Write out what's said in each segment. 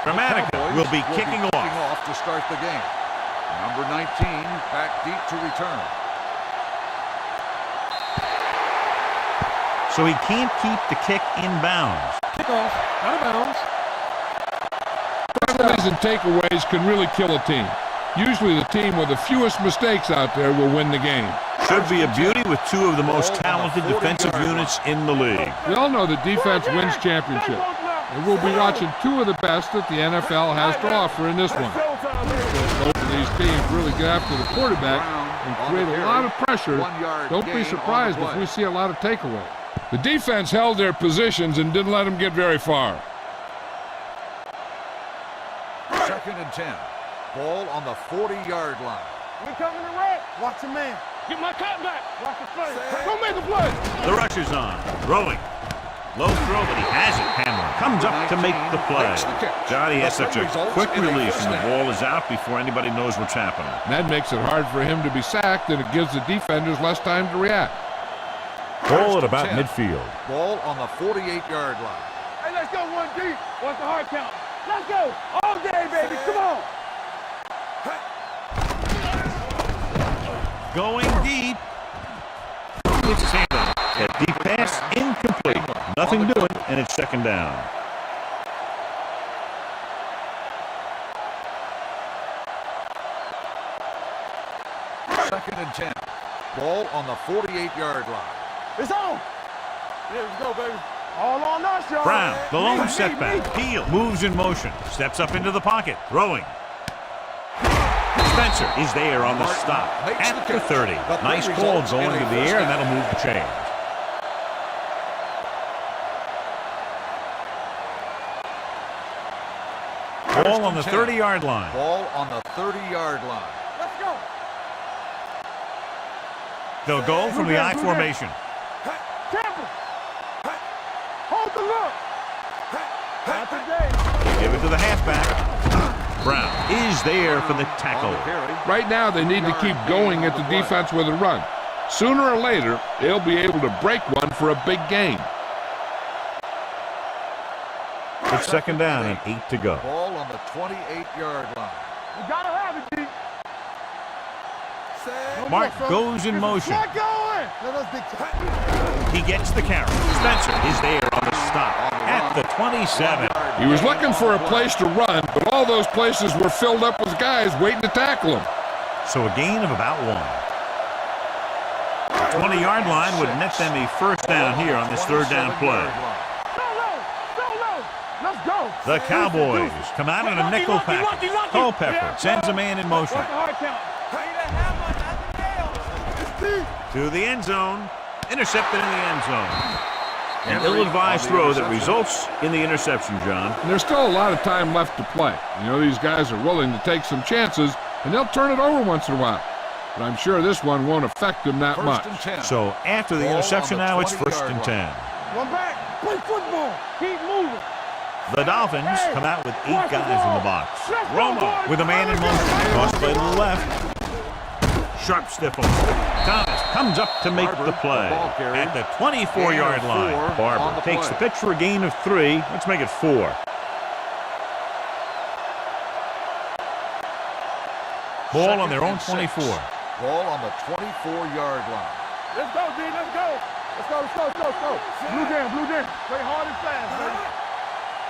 Dramatica will be kicking off to start the game. Number 19 back deep to return. So he can't keep the kick in bounds. Kickoff, out of bounds. Penalties and takeaways can really kill a team. Usually the team with the fewest mistakes out there will win the game. Should be a beauty with two of the most talented defensive units in the league. We all know that defense wins championships. And we'll be watching two of the best that the NFL has to offer in this one. Both of these teams really get after the quarterback and create a lot of pressure. Don't be surprised if we see a lot of takeaways. The defense held their positions and didn't let them get very far. 2nd and 10. Ball on the 40-yard line. We coming to red. Watch the man. Get my cut back. Watch the play. Don't make a play. The rush is on. Throwing. Low throw, but he has it. Hamler comes up to make the play. Johnny has such a quick release, and the ball is out before anybody knows what's happening. That makes it hard for him to be sacked, and it gives the defenders less time to react. Ball at about midfield. Ball on the 48-yard line. Hey, let's go one deep. What's the hard count? Let's go. All day, baby. Come on. Going deep. It's handled. That deep pass incomplete. Nothing doing, and it's 2nd down. Second and 10. Ball on the 48-yard line. It's on. Yeah, let's go, baby. All on us, y'all. Brown, the lone setback. Peel moves in motion. Steps up into the pocket. Throwing. Spencer is there on the stop at the 30. Nice ball going to the air, and that'll move the chains. Ball on the 30-yard line. Ball on the 30-yard line. Let's go. They'll go from the I formation. Temple. Hold the look. Not today. Give it to the halfback. Brown is there for the tackle. Right now, they need to keep going at the defense with a run. Sooner or later, they'll be able to break one for a big game. It's 2nd down and 8 to go. Ball on the 28-yard line. We gotta have it, D. Mark goes in motion. Get going. Let us dictate. He gets the carry. Spencer is there on the stop at the 27. He was looking for a place to run, but all those places were filled up with guys waiting to tackle him. So a gain of about 1. The 20-yard line would net them a 1st down here on this 3rd down play. Let's go. The Cowboys come out in a nickel package. Culpepper sends a man in motion to the end zone. Intercepted in the end zone. An ill-advised throw that results in the interception, John. And there's still a lot of time left to play. You know, these guys are willing to take some chances, and they'll turn it over once in a while. But I'm sure this one won't affect them that much. So after the interception now, it's 1st and 10. One back. Play football. Keep moving. The Dolphins come out with 8 guys in the box. Romo with a man in motion. Cross play to the left. Sharp stiff on. Thomas comes up to make the play at the 24-yard line. Barber takes the pitch for a gain of 3. Let's make it 4. Ball on their own 24. Ball on the 24-yard line. Let's go, D. Let's go. Let's go. Blue jam. Play hard and fast, baby.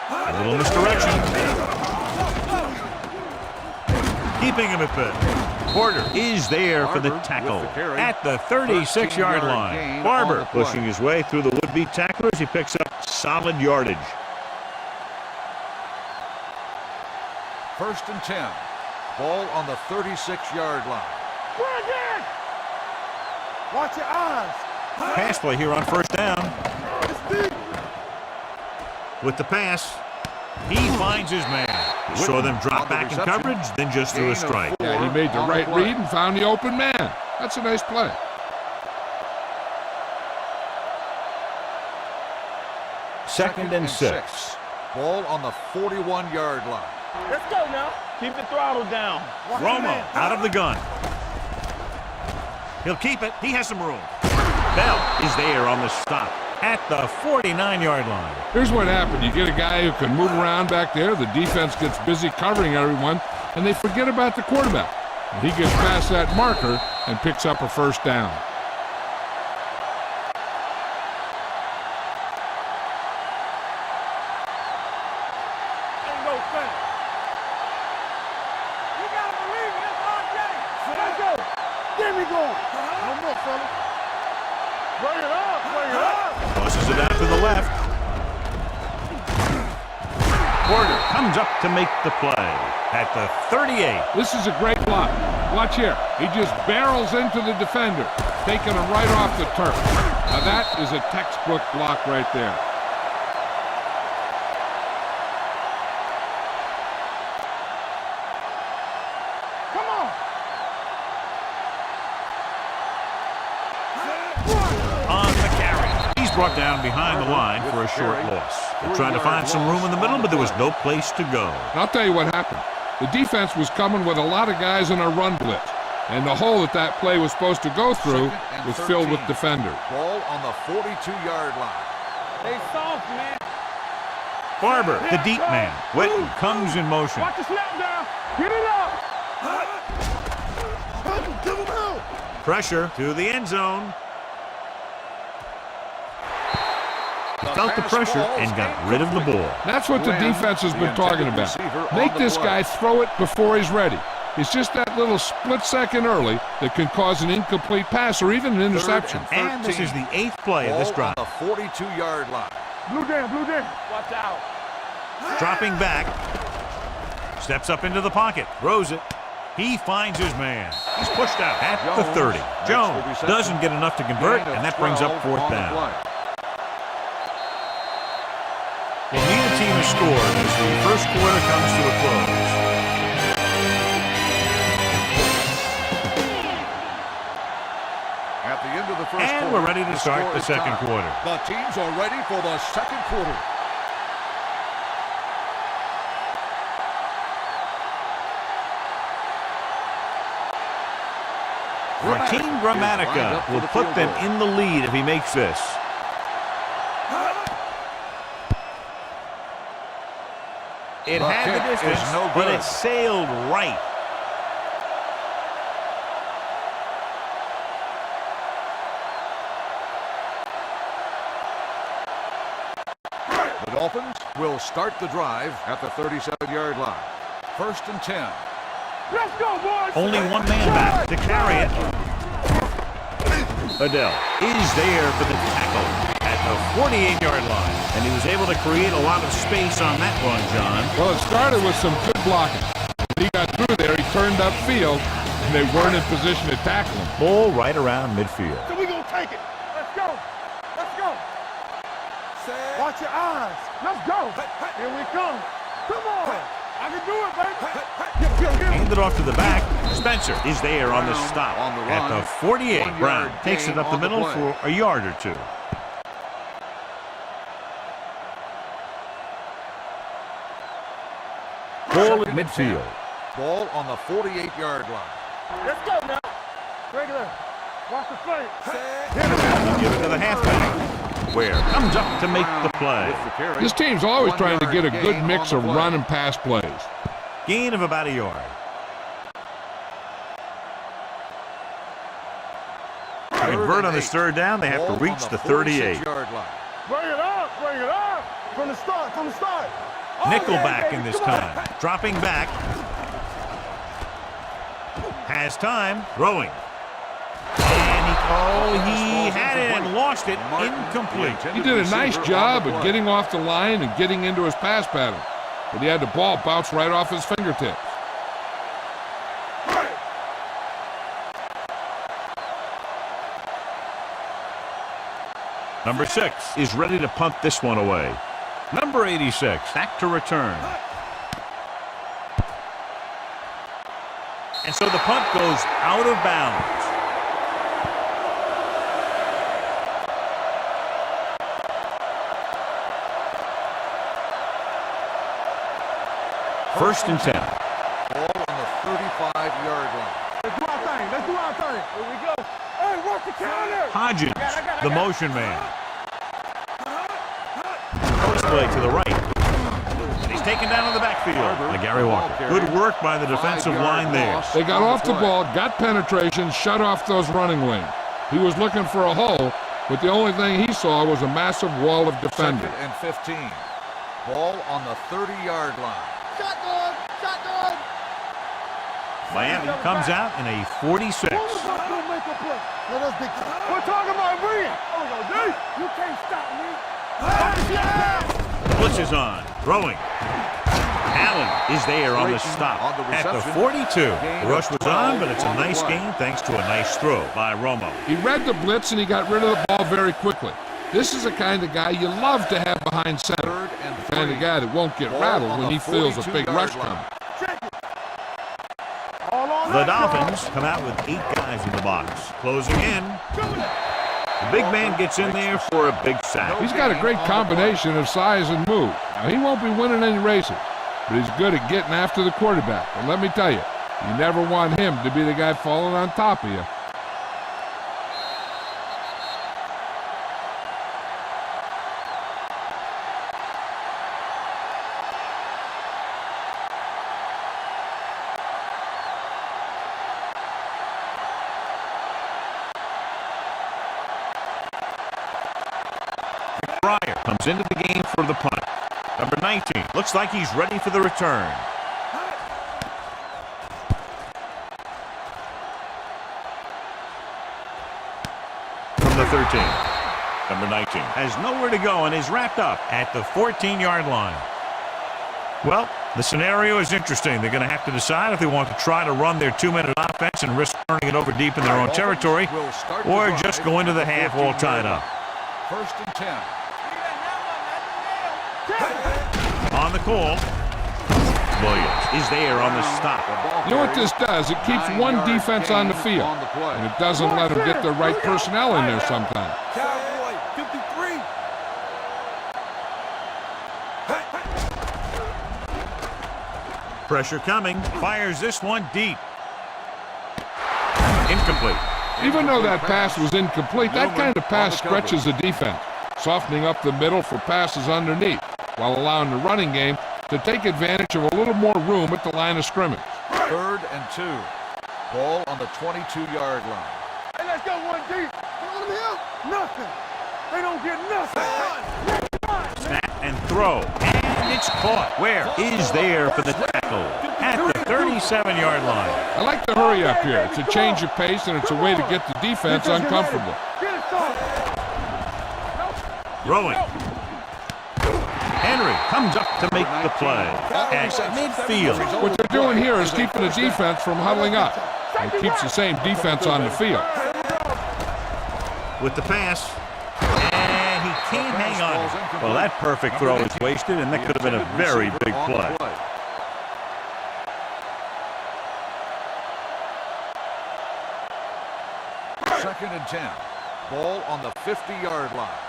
A little misdirection. Keeping him at bay. Porter is there for the tackle at the 36-yard line. Barber pushing his way through the would-be tacklers. He picks up solid yardage. 1st and 10. Ball on the 36-yard line. Watch your eyes. Pass play here on 1st down. With the pass, he finds his man. Saw them drop back in coverage, then just threw a strike. Yeah, he made the right read and found the open man. That's a nice play. 2nd and 6. Ball on the 41-yard line. Let's go now. Keep the throttle down. Romo out of the gun. He'll keep it. He has some room. Bell is there on the stop at the 49-yard line. Here's what happened. You get a guy who can move around back there. The defense gets busy covering everyone, and they forget about the quarterback. And he gets past that marker and picks up a first down. Tosses it out to the left. Porter comes up to make the play at the 38. This is a great block. Watch here. He just barrels into the defender, taking him right off the turf. Now that is a textbook block right there. Brought down behind the line for a short loss. They're trying to find some room in the middle, but there was no place to go. And I'll tell you what happened. The defense was coming with a lot of guys in a run blitz, and the hole that play was supposed to go through was filled with defenders. Ball on the 42-yard line. They soft, man. Barber, the deep man. Witten comes in motion. Watch the snap down. Get it up. Give him out. Pressure to the end zone. He felt the pressure and got rid of the ball. That's what the defense has been talking about. Make this guy throw it before he's ready. It's just that little split second early that can cause an incomplete pass or even an interception. And this is the 8th play of this drive. On the 42-yard line. Blue down. Watch out. Dropping back. Steps up into the pocket. Throws it. He finds his man. He's pushed out at the 30. Jones doesn't get enough to convert, and that brings up 4th down. Well, neither team has scored as the first quarter comes to a close. At the end of the first and quarter, we're ready to start the second quarter. The teams are ready for the second quarter. Martin Gramatica will put them in the lead if he makes this. It had the distance, but it sailed right. The Dolphins will start the drive at the 37-yard line. 1st and 10. Let's go, boys. Only one man back to carry it. Adele is there for the tackle at the 48-yard line. And he was able to create a lot of space on that run, John. Well, it started with some good blocking. When he got through there, he turned upfield, and they weren't in position to tackle him. Ball right around midfield. So we're going to take it. Let's go. Watch your eyes. Let's go. Here we come. Come on. I can do it, baby. Hand it off to the back. Spencer is there on the stop at the 48. Brown takes it up the middle for a yard or two. Ball at midfield. Ball on the 48-yard line. Let's go now. Regular. Watch the play. Give it to the halfback. Ware comes up to make the play. This team's always trying to get a good mix of run and pass plays. Gain of about a yard. To convert on this 3rd down, they have to reach the 38. Bring it up. From the start. Nickelback in this time. Dropping back. Has time. Throwing. And he had it and lost it. Incomplete. He did a nice job of getting off the line and getting into his pass pattern. But he had the ball bounce right off his fingertips. Number 6 is ready to punt this one away. Number 86 back to return. And so the punt goes out of bounds. First and 10. Ball on the 35-yard line. Let's do our thing. Here we go. Hey, work the counter. Hodgins, the motion man. play to the right. And he's taken down in the backfield by Gary Walker. Good work by the defensive line there. They got off the ball, got penetration, shut off those running lanes. He was looking for a hole, but the only thing he saw was a massive wall of defenders. 2nd and 15. Ball on the 30-yard line. Shotgun! Shotgun! Miami comes out in a 46. We're talking about win. You can't stop me. Blitz is on. Throwing. Allen is there on the stop at the 42. The rush was on, but it's a nice gain thanks to a nice throw by Romo. He read the blitz and he got rid of the ball very quickly. This is the kind of guy you love to have behind center. The kind of guy that won't get rattled when he feels a big rush coming. The Dolphins come out with 8 guys in the box. Closing in. The big man gets in there for a big sack. He's got a great combination of size and move. Now, he won't be winning any races, but he's good at getting after the quarterback. And let me tell you, you never want him to be the guy falling on top of you. Pryor comes into the game for the punt. Number 19 looks like he's ready for the return. From the 13, number 19 has nowhere to go and is wrapped up at the 14-yard line. Well, the scenario is interesting. They're going to have to decide if they want to try to run their 2-minute offense and risk turning it over deep in their own territory, or just go into the half all tied up. 1st and 10. On the call, Williams is there on the stop. You know what this does? It keeps one defense on the field, and it doesn't let them get the right personnel in there sometimes. Cowboy, 53. Pressure coming, fires this one deep. Incomplete. Even though that pass was incomplete, that kind of pass stretches the defense, softening up the middle for passes underneath, while allowing the running game to take advantage of a little more room at the line of scrimmage. 3rd and 2. Ball on the 22-yard line. Hey, let's go one deep. Nothing. They don't get nothing. Snap and throw. And it's caught. Where is there for the tackle? At the 37-yard line. I like the hurry up here. It's a change of pace, and it's a way to get the defense uncomfortable. Throwing. Henry comes up to make the play at midfield. What they're doing here is keeping the defense from huddling up. It keeps the same defense on the field. With the pass, and he can't hang on. Well, that perfect throw is wasted, and that could have been a very big play. Second and 10. Ball on the 50-yard line.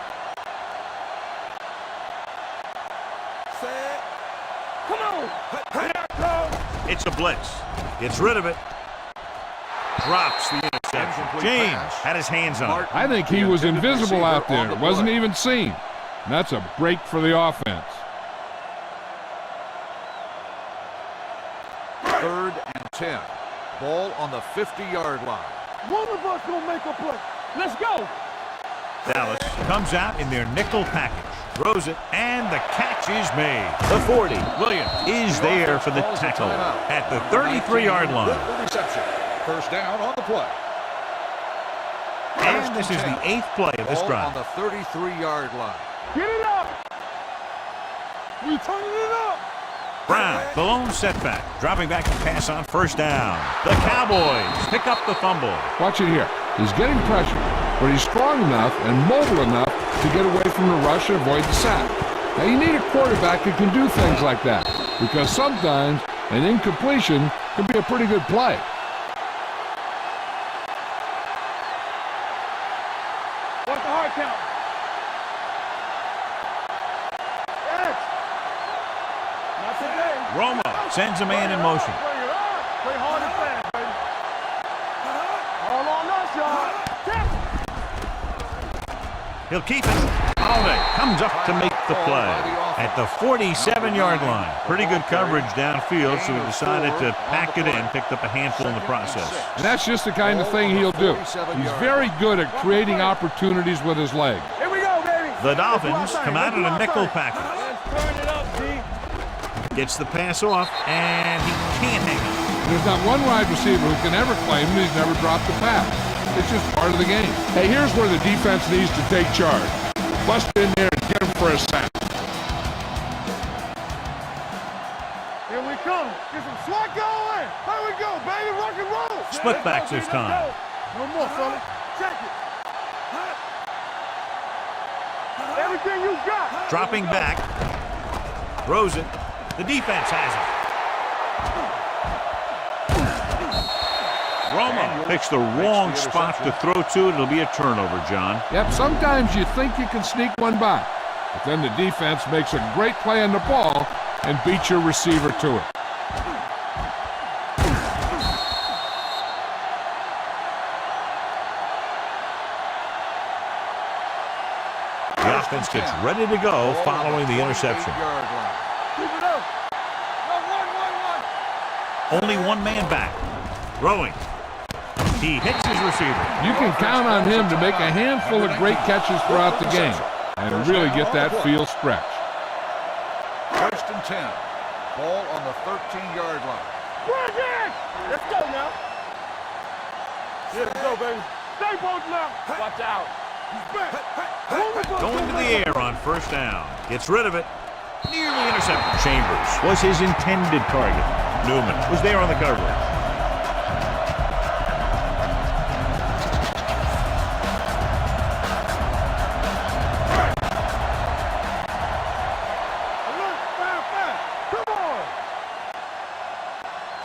Come on. It's a blitz. Gets rid of it. Drops the interception. James had his hands on it. I think he was invisible out there. Wasn't even seen. And that's a break for the offense. 3rd and 10. Ball on the 50-yard line. One of us gonna make a play. Let's go. Dallas comes out in their nickel package. Throws it, and the catch is made. The 40, Williams, is there for the tackle at the 33-yard line. Reception. 1st down on the play. And this is the 8th play of this Ball on drive. the 33-yard line. Get it up. We turning it up. Brown, the lone setback, dropping back to pass on 1st down. The Cowboys pick up the fumble. Watch it here. He's getting pressure, but he's strong enough and mobile enough to get away from the rush and avoid the sack. Now, you need a quarterback who can do things like that, because sometimes an incompletion can be a pretty good play. What's the hard count? Yes. Not today. Romo sends a man in motion. Play hard and fast, baby. All on us, y'all. He'll keep it. Holiday comes up to make the play at the 47-yard line. Pretty good coverage downfield, so he decided to pack it in, picked up a handful in the process. And that's just the kind of thing he'll do. He's very good at creating opportunities with his legs. Here we go, baby. The Dolphins come out in a nickel package. Let's turn it up, D. Gets the pass off, and he can't hang on. There's not one wide receiver who can ever claim that he's never dropped a pass. It's just part of the game. Hey, here's where the defense needs to take charge. Bust in there and get him for a sack. Here we come. Get some slack going. Here we go, baby. Rock and roll. Split backs this time. No more, fella. Check it. Everything you got. Dropping back. Throws it. The defense has it. Romo picks the wrong spot to throw to. It'll be a turnover, John. Yep, sometimes you think you can sneak one by, but then the defense makes a great play on the ball and beats your receiver to it. The offense gets ready to go following the interception. Keep it up. One. Only one man back. Throwing. He hits his receiver. You can count on him to make a handful of great catches throughout the game and really get that field stretch. First and 10. Ball on the 13-yard line. Bring it. Let's go now. Here we go, baby. Stay both now. Watch out. He's back. Going to the air on first down. Gets rid of it. Nearly intercepted. Chambers was his intended target. Newman was there on the coverage.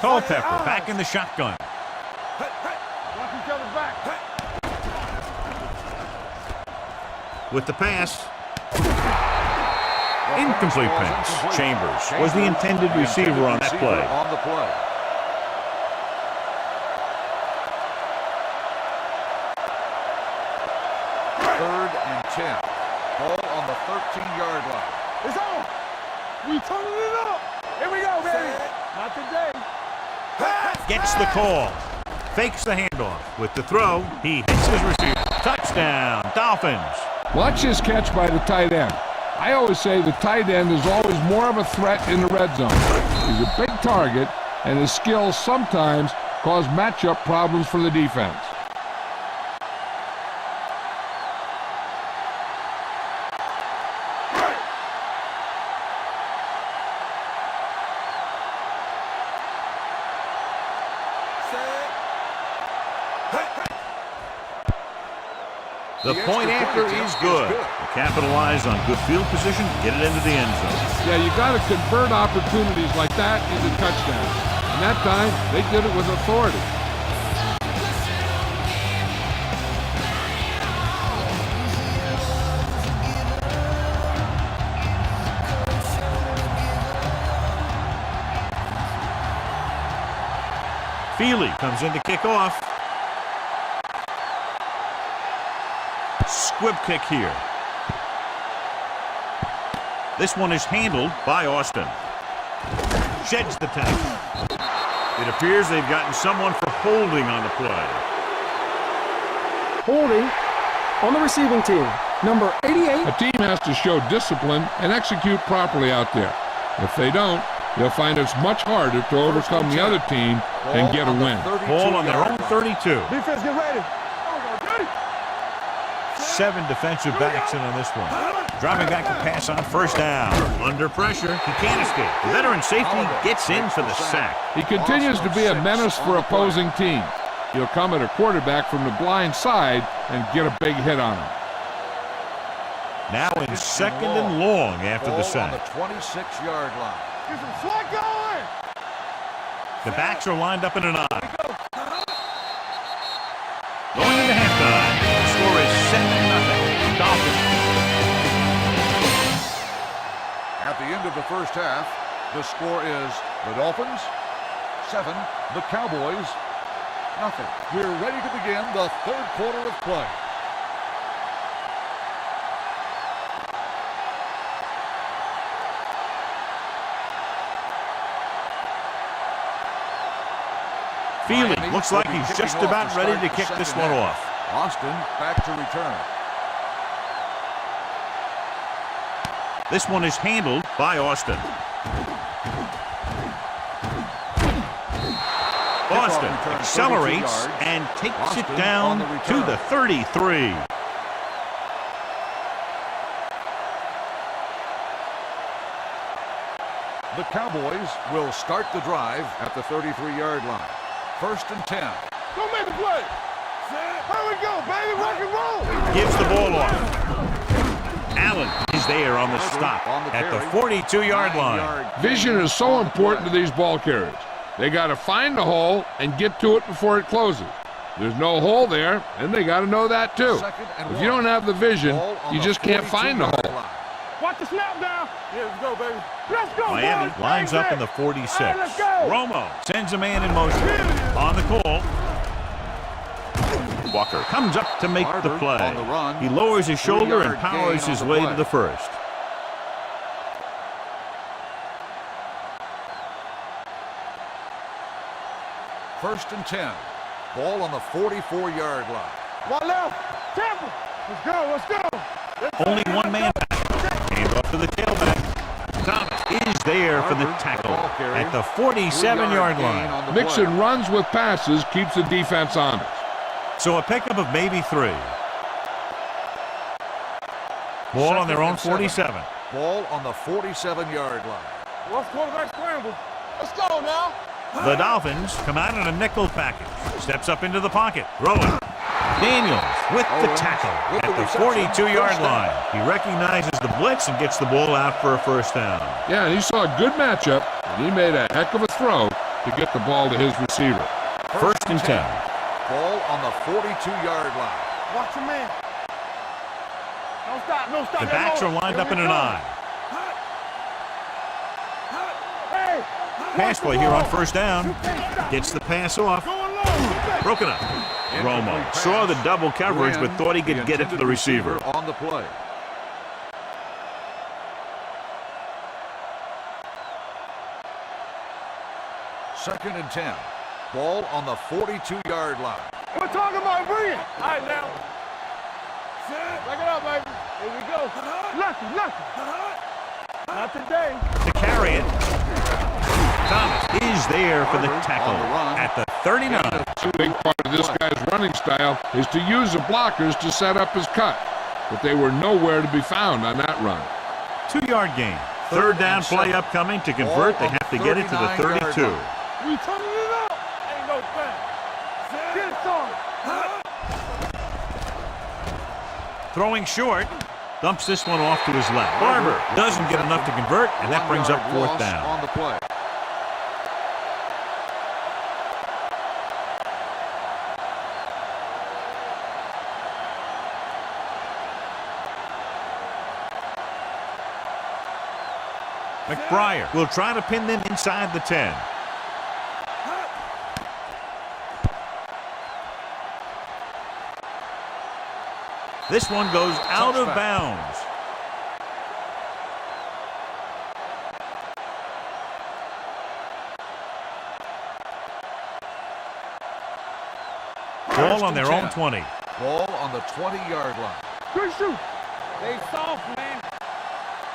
Culpepper back in the shotgun. Watch each other back. With the pass. Incomplete pass. Chambers was the intended receiver on that play. Third and 10. Ball on the 13-yard line. It's on. We turning it up. Here we go, baby. Not today. Gets the call. Fakes the handoff. With the throw, he hits his receiver. Touchdown, Dolphins. Watch this catch by the tight end. I always say the tight end is always more of a threat in the red zone. He's a big target, and his skills sometimes cause matchup problems for the defense. The point after is good. They capitalize on good field position, get it into the end zone. Yeah, you got to convert opportunities like that into touchdowns. And that time, they did it with authority. Feely comes in to kick off. Squib kick here. This one is handled by Austin. Sheds the tackle. It appears they've gotten someone for holding on the play. Holding on the receiving team, number 88. A team has to show discipline and execute properly out there. If they don't, they'll find it's much harder to overcome the other team and get a win. Ball on their own 32. Defense, get ready. 7 defensive backs in on this one. Dropping back to pass on first down. Under pressure, he can't escape. The veteran safety gets in for the sack. He continues to be a menace for opposing teams. He'll come at a quarterback from the blind side and get a big hit on him. Now in second and long after the sack. On the 26-yard line. Get some slack going. The backs are lined up in an eye. Going into halftime. The score is 7-0. Dolphins. At the end of the first half, the score is the Dolphins 7, the Cowboys 0. We're ready to begin the third quarter of play. feeling. Looks like he's just about ready to kick this one off. Austin back to return. This one is handled by Austin. Austin accelerates and takes it down to the 33. The Cowboys will start the drive at the 33-yard line. 1st and 10. Go make the play. Here we go, baby. Rock and roll. Gives the ball off. Allen is there on the stop at the 42-yard line. Vision is so important to these ball carriers. They got to find the hole and get to it before it closes. There's no hole there, and they got to know that too. If you don't have the vision, you just can't find the hole. Watch the snap down. Yeah, let's go, baby. Let's go, Miami boys. lines up in the 46. Hey, let's go. Romo sends a man in motion. On the call. Walker comes up to make the play. On the run. He lowers his shoulder and powers his way to the first. First and 10. Ball on the 44-yard line. One left. Tampa. Let's go. Let's go. Only one man back. Hand off to the tailback. Thomas is there for the tackle at the 47-yard line. Mixing runs with passes keeps the defense honest. So a pickup of maybe 3. Ball on their own 47. Ball on the 47-yard line. Let's quarterback scramble. Let's go now. The Dolphins come out in a nickel package. Steps up into the pocket. Throwing. Daniels with the tackle at the 42-yard line. He recognizes the blitz and gets the ball out for a first down. Yeah, and he saw a good matchup, and he made a heck of a throw to get the ball to his receiver. First and 10. Ball on the 42-yard line. Watch your man. Don't stop. Don't stop. The backs are lined up in an eye. Hey. Pass play here on first down. Gets the pass off. Broken up. Romo saw the double coverage but thought he could get it to the receiver. On the play. Second and 10. Ball on the 42-yard line. We're talking about bringing. All right, now. Back it up, baby. Here we go. Lucky. Not today. To carry it. Thomas is there for the tackle at the 39. A big part of this guy's running style is to use the blockers to set up his cut, but they were nowhere to be found on that run. 2-yard gain. Third down play upcoming. To convert, they have to get it to the 32. We turning it up. Ain't no thing. Get it on. Throwing short. Dumps this one off to his left. Barber doesn't get enough to convert, and that brings up fourth down. On the play. McBriar will try to pin them inside the 10. This one goes out of bounds. Ball on their own 20. Ball on the 20-yard line. Good shoot. They soft, man.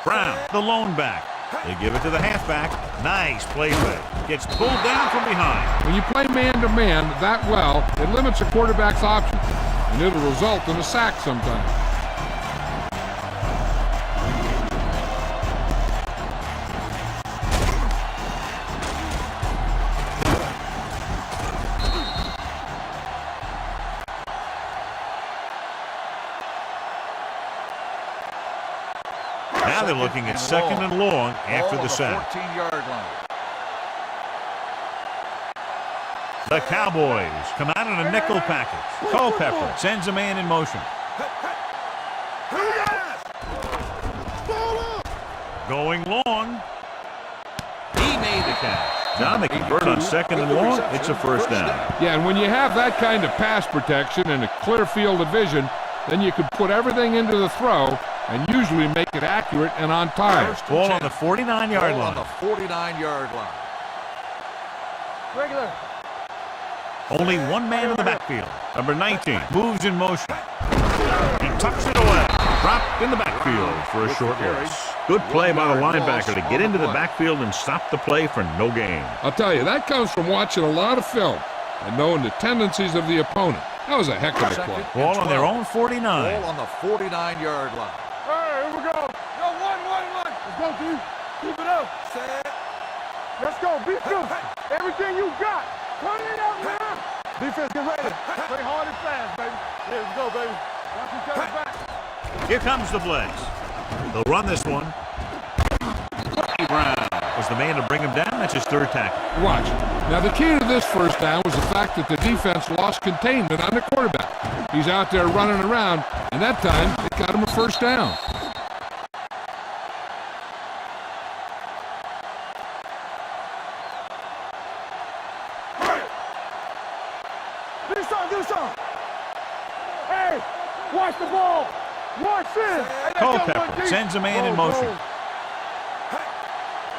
Brown, the lone back. They give it to the halfback. Nice play. Gets pulled down from behind. When you play man-to-man that well, it limits a quarterback's options, and it'll result in a sack sometimes. Now they're looking at second and long after the sack. 14-yard line. The Cowboys come out in a nickel package. Culpepper sends a man in motion. Going long. He made the catch. Now they convert on second and long. It's a first down. Yeah, and when you have that kind of pass protection and a clear field of vision, then you can put everything into the throw and usually make it accurate and on time. Ball on the 49-yard Ball line. on the 49-yard line. Regular. Only one man in the backfield. Number 19 moves in motion. He tucks it away. Dropped in the backfield for a short loss. Good play by the linebacker to get into the backfield and stop the play for no gain. I'll tell you, that comes from watching a lot of film and knowing the tendencies of the opponent. That was a heck of a play. Ball on their own 49. Ball on the 49-yard line. Hey, here we go. Yo, one. Let's go, D. Keep it up. Set. Let's go. Be good. Everything you got. Turn it up now. Defense, get ready. Play hard and fast, baby. Here we go, baby. Watch each other back. Here comes the blitz. They'll run this one. Brown was the man to bring him down. That's his third tackle. Watch. Now, the key to this first down was the fact that the defense lost containment on the quarterback. He's out there running around, and that time, it got him a first down. Do something. Hey, watch the ball. Watch this. Culpepper sends a man in motion.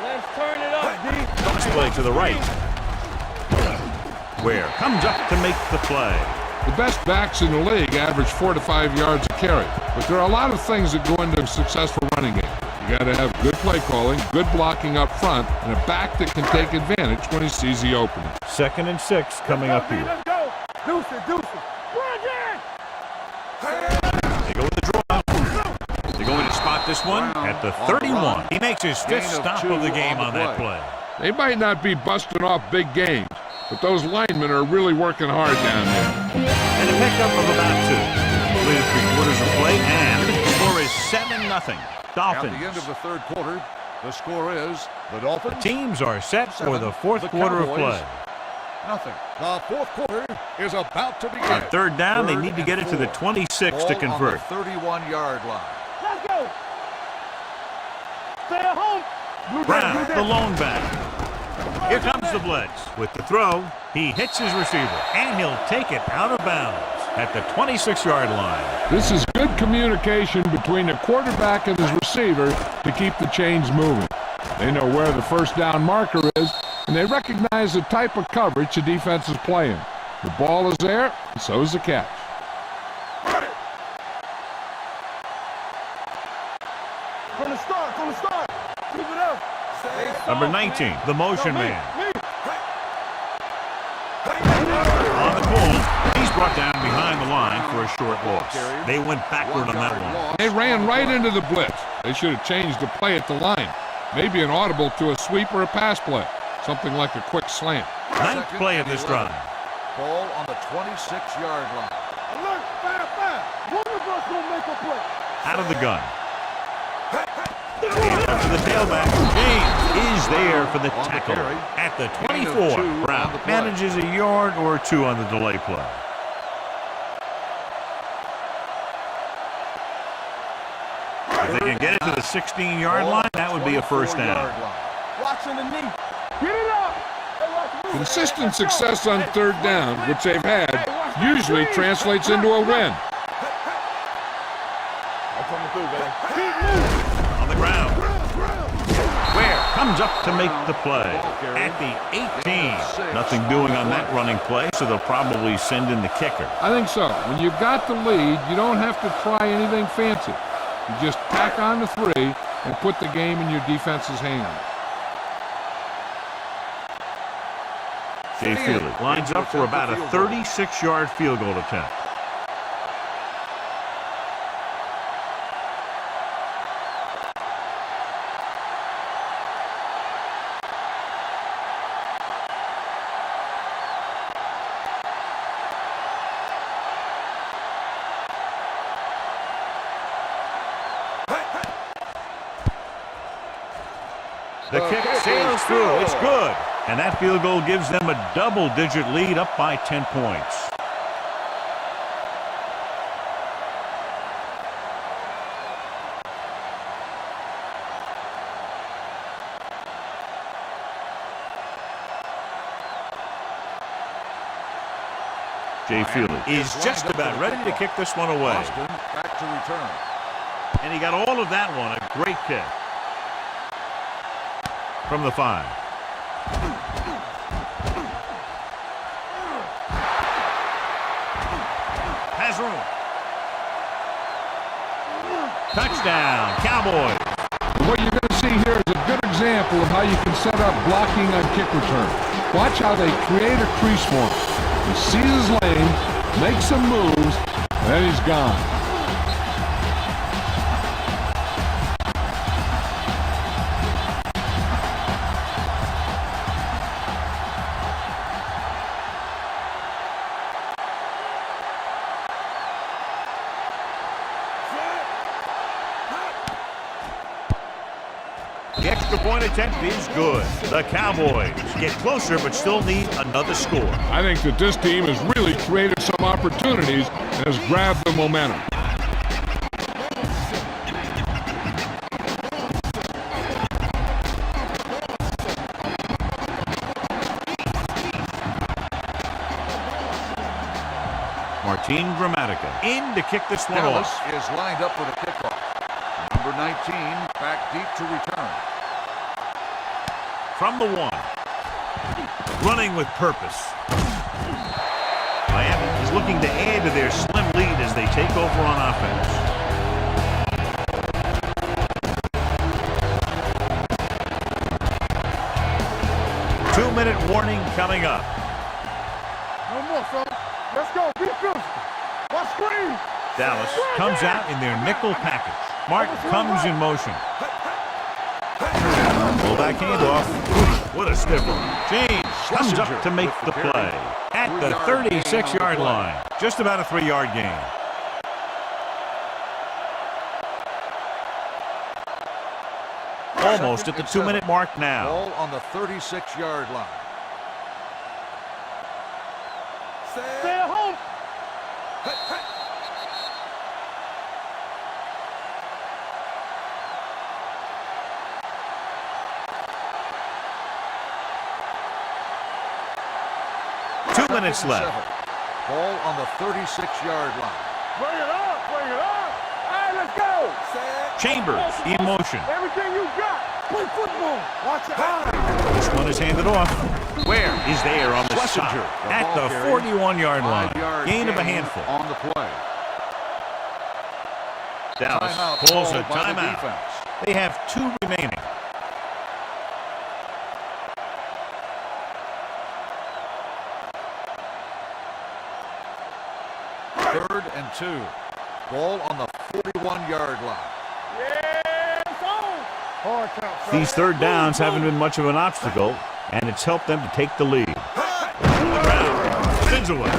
Let's turn it up, D. Toss play to the right. Ware comes up to make the play. The best backs in the league average 4 to 5 yards a carry, but there are a lot of things that go into a successful running game. You got to have good play calling, good blocking up front, and a back that can take advantage when he sees the opening. 2nd and 6 coming up here. Let's go. Deuce it. Bring it. They go with the draw. They're going to spot this one at the 31. He makes his 5th stop of the game on that play. They might not be busting off big games, but those linemen are really working hard down there. And a pickup of about 2. Completed 3/4 of play, and the score is 7-0. Dolphins. At the end of the third quarter, the score is the Dolphins. Teams are set for the fourth quarter of play. Nothing. The fourth quarter is about to begin. On third down, they need to get it to the 26 to convert. 31-yard line. Let's go. Stay at home. Brown, the lone back. Here comes the blitz. With the throw, he hits his receiver, and he'll take it out of bounds at the 26-yard line. This is good communication between the quarterback and his receiver to keep the chains moving. They know where the first down marker is, and they recognize the type of coverage the defense is playing. The ball is there, and so is the catch. From the start. Keep it up. Number 19, the motion man. On the call, he's brought down behind the line for a short loss. They went backward on that one. They ran right into the blitz. They should have changed the play at the line. Maybe an audible to a sweep or a pass play. Something like a quick slant. 9th play of this drive. Ball on the 26-yard line. Alert, fire. One of us will make a play. Out of the gun. Up to the tailback. James is there for the tackle. At the 24, Brown manages a yard or 2 on the delay play. If they can get it to the 16-yard line, that would be a first down. Watching the knee. Get it up. Consistent success on third down, which they've had, usually translates into a win. Coming through, baby. On the ground. Ware comes up to make the play. At the 18. Nothing doing on that running play, so they'll probably send in the kicker. I think so. When you've got the lead, you don't have to try anything fancy. You just tack on the 3 and put the game in your defense's hands. Jay Feely lines up for about a 36-yard field goal attempt. The kick sails through. It's good. And that field goal gives them a double-digit lead, up by 10 points. Jay Feely is just about ready to kick this one away. Austin back to return. And he got all of that one. A great kick. From the 5. his room. Touchdown, Cowboys. What you're going to see here is a good example of how you can set up blocking on kick return. Watch how they create a crease for him. He sees his lane, makes some moves, and then he's gone. The extra point attempt is good. The Cowboys get closer but still need another score. I think that this team has really created some opportunities and has grabbed the momentum. Martin Gramatica in to kick this one Dallas off. is lined up with a kickoff. Number 19 back deep to return. From the 1. Running with purpose. Miami is looking to add to their slim lead as they take over on offense. Two-minute warning coming up. No more, son. Let's go. Be physical. Watch screen. Dallas comes out in their nickel package. Martin comes in motion. Fullback handoff. What a stiff one. James comes up to make the play at the 36-yard line. Just about a 3-yard gain. Almost at the 2-minute mark now. Ball on the 36-yard line. Stay at home. 2 minutes left. Ball on the 36-yard line. Bring it up. Bring it up. All right, let's go. Chambers in motion. Everything you got. Play football. Watch your eyes. This one is handed off. Where is there on the stop? At the 41-yard line. Gain of a handful. On the play. Dallas calls a timeout. They have 2 remaining. Third and 2. Ball on the 41-yard line. Yeah, it's on. Hard count, son. These third downs haven't been much of an obstacle, and it's helped them to take the lead. Brown spins away.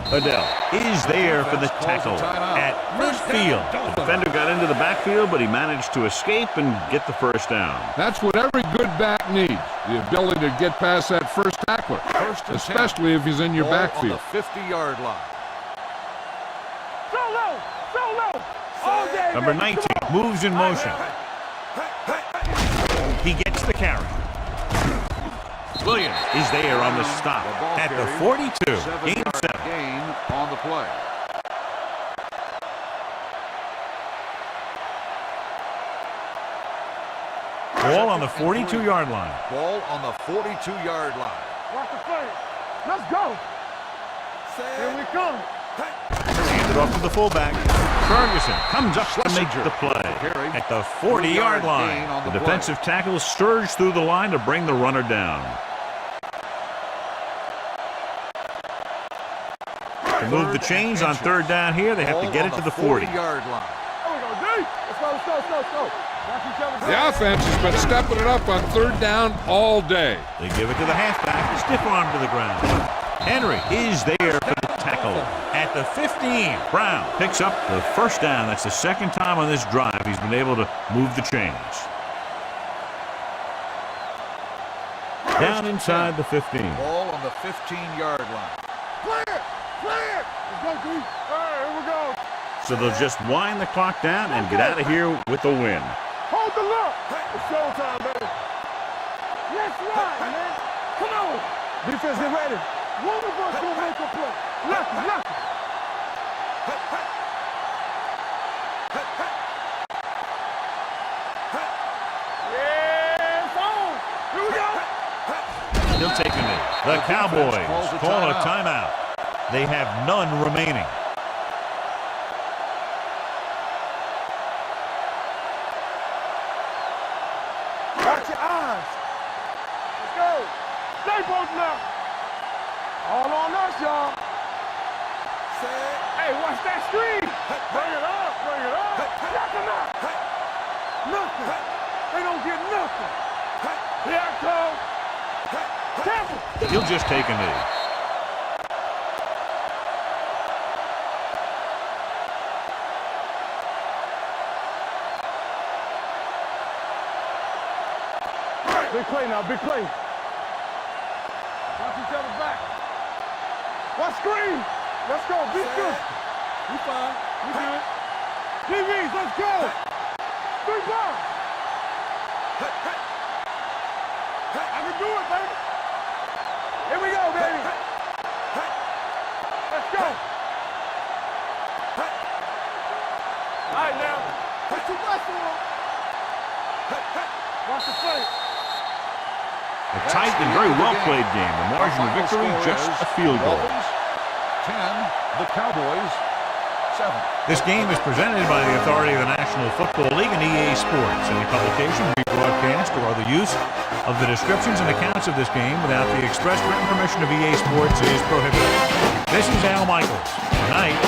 Adele is there for the tackle at midfield. The defender got into the backfield, but he managed to escape and get the first down. That's what every good back needs, the ability to get past that first tackler, especially if he's in your backfield. On the 50-yard line. So low. So low. All day, Number baby. 19 Come on. moves in motion. He gets the carry. Williams is there on the stop at the 42. Gain of 7. Gain on the play. Ball on the 42-yard line. Ball on the 42-yard line. Watch the play. Let's go. Here we come. Handed off to the fullback. Ferguson comes up to make the play at the 40-yard line. The defensive tackle surged through the line to bring the runner down. To move the chains on third down here, they have to get it to the 40. 40-yard line. There we go, D. Let's go, let's go, let's go, let's go. Watch each other. The offense has been stepping it up on third down all day. They give it to the halfback, stiff arm to the ground. Henry is there for the tackle at the 15. Brown picks up the first down. That's the second time on this drive he's been able to move the chains. Down inside the 15. Ball on the 15-yard line. Play it. Play it. Let's go, D. All right, here we go. So they'll just wind the clock down and get out of here with a win. Hold the look. It's showtime, baby. Let's ride, man. Come on. Defense, get ready. One of us will make a play. Lucky. Yeah, it's on. Here we go. He'll take a minute. The Cowboys call a timeout. They have none remaining. Watch your eyes. Let's go. Stay both now. All on us, y'all. Hey, watch that screen. Bring it up, bring it up. Knock him out. Nothing. They don't get nothing. Here I come. Careful. He'll just take a knee. Big play now, big play. Watch each other back. Watch screen. Let's go, be good. We fine, we good. DVs, let's go. 3 balls. I can do it, baby. Here we go, baby. Let's go. All right, now. Put too much on. Watch the play. A tight and very well-played game. The margin of victory, just a field goal. Dolphins 10, the Cowboys 7. This game is presented by the authority of the National Football League and EA Sports. Any publication, rebroadcast, or other use of the descriptions and accounts of this game without the express written permission of EA Sports is prohibited. This is Al Michaels. Good night.